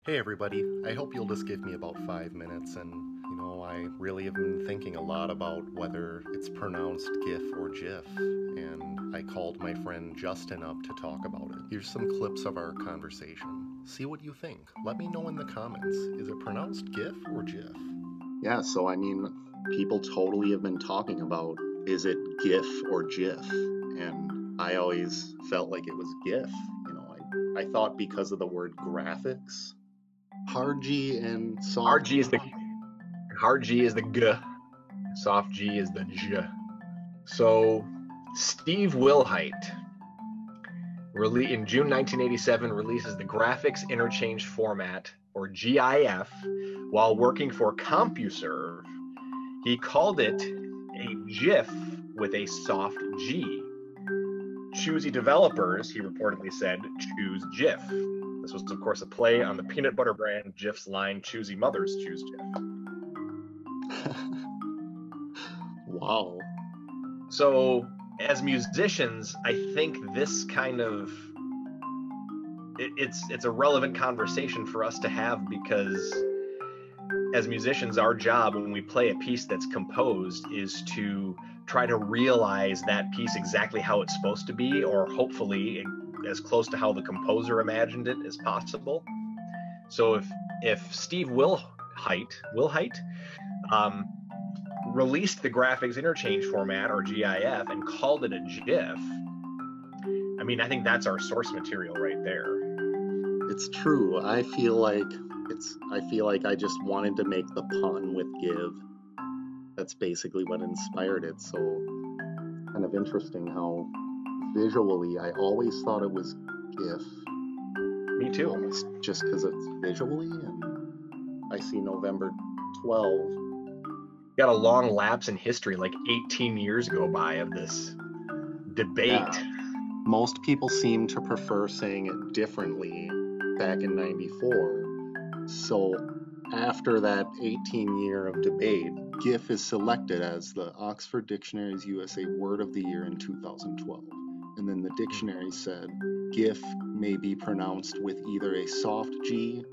Hey everybody, I hope you'll just give me about 5 minutes and, I really have been thinking a lot about whether it's pronounced GIF or JIF, and I called my friend Justin up to talk about it. Here's some clips of our conversation. See what you think. Let me know in the comments. Is it pronounced GIF or JIF? Yeah, so people totally have been talking about, is it GIF or JIF? And I always felt like it was GIF. I thought because of the word graphics, hard G and soft Hard G is the G, soft G is the J. So Steve Wilhite, in June 1987, releases the Graphics Interchange Format, or GIF, while working for CompuServe. He called it a GIF with a soft G. Choosy developers, he reportedly said, choose JIF. This was, of course, a play on the peanut butter brand JIF's line, choosy mothers choose JIF. Wow. So, as musicians, I think this kind of, it's a relevant conversation for us to have, because as musicians, our job when we play a piece that's composed is to try to realize that piece exactly how it's supposed to be, or hopefully as close to how the composer imagined it as possible. So if Steve Wilhite released the Graphics Interchange Format, or GIF, and called it a GIF, I think that's our source material right there. It's true. I feel like I just wanted to make the pun with give. That's basically what inspired it. So kind of interesting how visually I always thought it was GIF. Me too. Almost just because it's visually, and I see November 12. Got a long lapse in history, like 18 years go by of this debate. Yeah. Most people seem to prefer saying it differently back in '94. So after that 18-year of debate, GIF is selected as the Oxford Dictionary's USA Word of the Year in 2012. And then the dictionary said GIF may be pronounced with either a soft G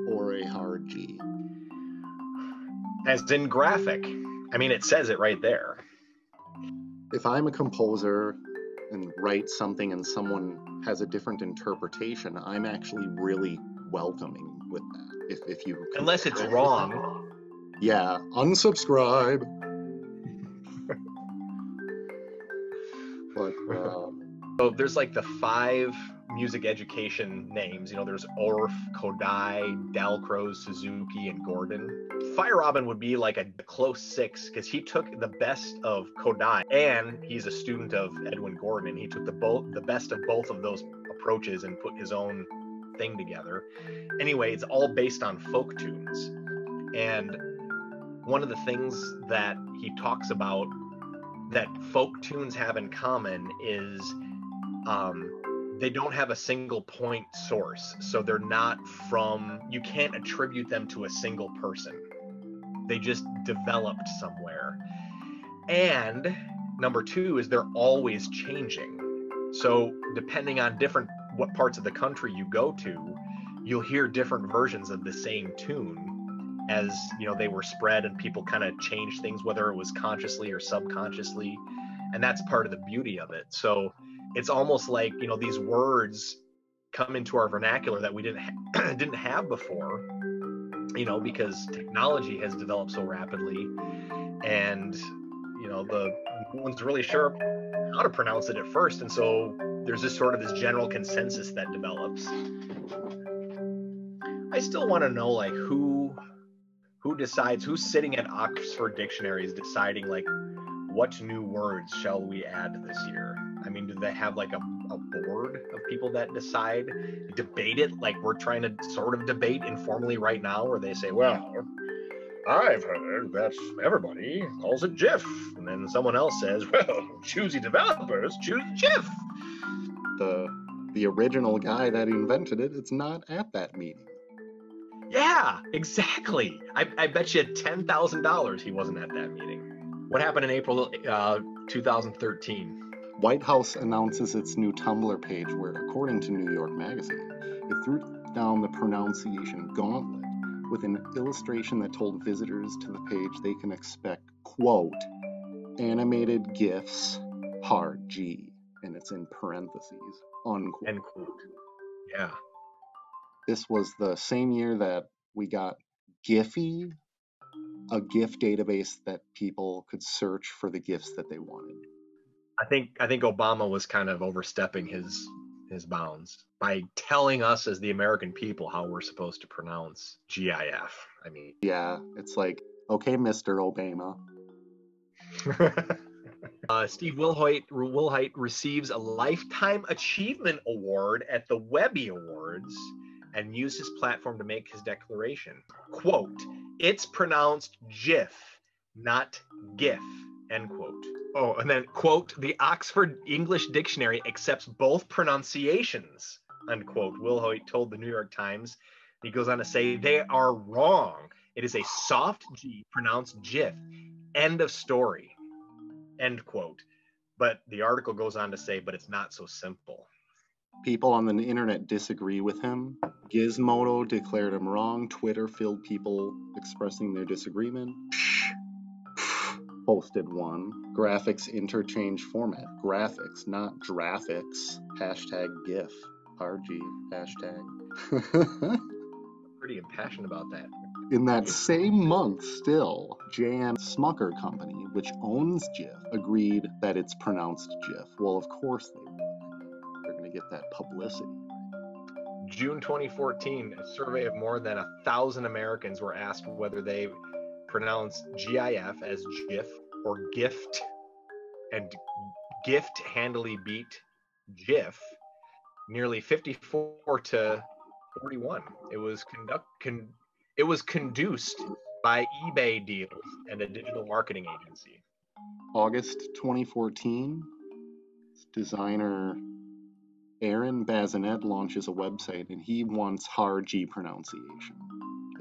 or a hard G. As in graphic. It says it right there. If I'm a composer and write something and someone has a different interpretation, I'm actually really welcoming with that. If you unless it's wrong. Yeah, unsubscribe. But so there's like the 5 music education names. There's Orff, Kodai, Dalcroze, Suzuki, and Gordon. Fire Robin would be like a close 6, because he took the best of Kodai, and he's a student of Edwin Gordon. He took the best of both of those approaches and put his own thing together. Anyway, it's all based on folk tunes. And one of the things that he talks about that folk tunes have in common is they don't have a single point source. So they're not you can't attribute them to a single person. They just developed somewhere. And number 2 is they're always changing. So depending on what parts of the country you go to, you'll hear different versions of the same tune as they were spread, and people kind of changed things, whether it was consciously or subconsciously. And that's part of the beauty of it. So it's almost like these words come into our vernacular that we didn't have before, because technology has developed so rapidly, and no one's really sure how to pronounce it at first, and so there's this general consensus that develops. I still want to know, like, who decides, who's sitting at Oxford Dictionaries deciding, like, what new words shall we add this year? Do they have like a board of people that debate it, like we're trying to sort of debate informally right now, where they say, well, I've heard that everybody calls it JIF, and then someone else says, well, choosy developers choose JIF. The original guy that invented it, it's not at that meeting. Yeah, exactly. I bet you $10,000 he wasn't at that meeting. What happened in April 2013? White House announces its new Tumblr page where, according to New York Magazine, it down the pronunciation gauntlet with an illustration that told visitors to the page they can expect, quote, animated GIFs, hard G, and it's in parentheses, unquote. End quote. Yeah. This was the same year that we got Giphy, a GIF database that people could search for the GIFs that they wanted. I think Obama was kind of overstepping his bounds by telling us as the American people how we're supposed to pronounce GIF. I mean, yeah, it's like, okay, Mr. Obama. Steve Wilhite receives a Lifetime Achievement Award at the Webby Awards and used his platform to make his declaration. Quote, it's pronounced GIF, not GIF, end quote. Oh, and then, quote, the Oxford English Dictionary accepts both pronunciations, unquote. Wilhoit told the New York Times. He goes on to say, they are wrong. It is a soft G pronounced GIF. End of story, end quote. But the article goes on to say, but it's not so simple. People on the internet disagree with him. Gizmodo declared him wrong. Twitter filled people expressing their disagreement. Posted one. Graphics interchange format. Graphics, not graphics. Hashtag GIF. RG. Hashtag. Pretty impassioned about that. In that same month still, J.M. Smucker Company, which owns GIF, agreed that it's pronounced GIF. Well, of course they would. They're going to get that publicity. June 2014, a survey of more than 1,000 Americans were asked whether they pronounce GIF as GIF or gift, and gift handily beat GIF nearly 54 to 41. It was conduced by eBay deals and a digital marketing agency. August 2014, designer Aaron Bazinet launches a website and he wants hard G pronunciation.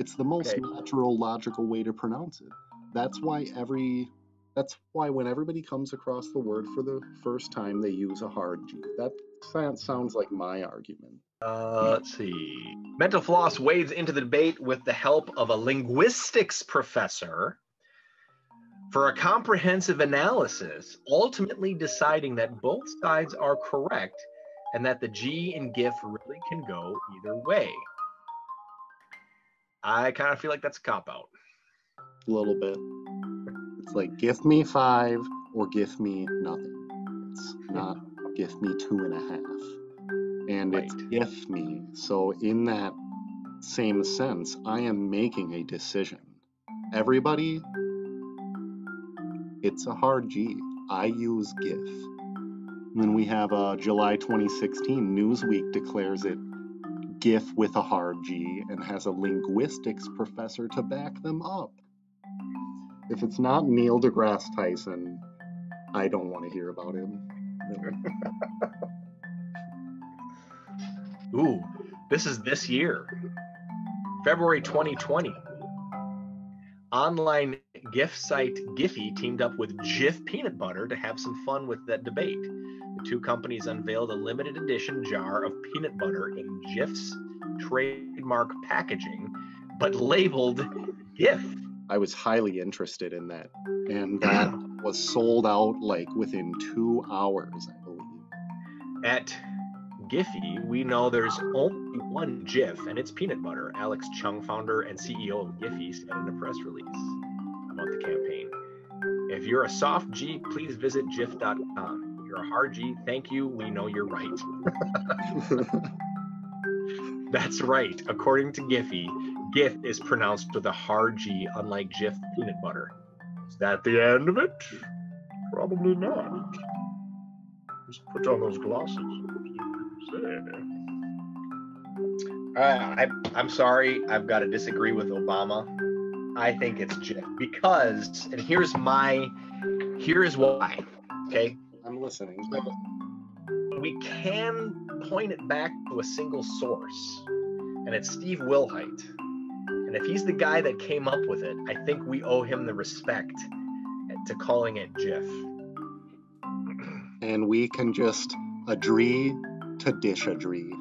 It's the most natural, logical way to pronounce it. That's why when everybody comes across the word for the first time, they use a hard G. That sounds like my argument. Let's see. Mental Floss wades into the debate with the help of a linguistics professor for a comprehensive analysis, ultimately deciding that both sides are correct and that the G in GIF really can go either way. I kind of feel like that's a cop-out. A little bit. It's like, give me 5 or give me nothing. It's not give me 2.5. And Right. it's give me. So in that same sense, I am making a decision. Everybody, it's a hard G. I use GIF. And then we have July 2016, Newsweek declares it GIF with a hard G and has a linguistics professor to back them up. If it's not Neil deGrasse Tyson, I don't want to hear about him. Ooh, this is this year. February 2020. Online GIF site Giphy teamed up with Jif Peanut Butter to have some fun with that debate. The two companies unveiled a limited edition jar of peanut butter in Jif's trademark packaging, but labeled GIF. I was highly interested in that, and that was sold out like within 2 hours, I believe. At Giphy, we know there's only one GIF, and it's peanut butter. Alex Chung, founder and CEO of Giphy, said in a press release about the campaign. If you're a soft G, please visit jif.com. If you're a hard G, thank you. We know you're right. That's right. According to Giphy, GIF is pronounced with a hard G, unlike Jif peanut butter. Is that the end of it? Probably not. Just put on those glasses. I'm sorry. I've got to disagree with Obama. I think it's Jif because, and here's why. Okay, I'm listening. we can point it back to a single source, and it's Steve Wilhite. And if he's the guy that came up with it, I think we owe him the respect to calling it GIF. And we can just agree to disagree.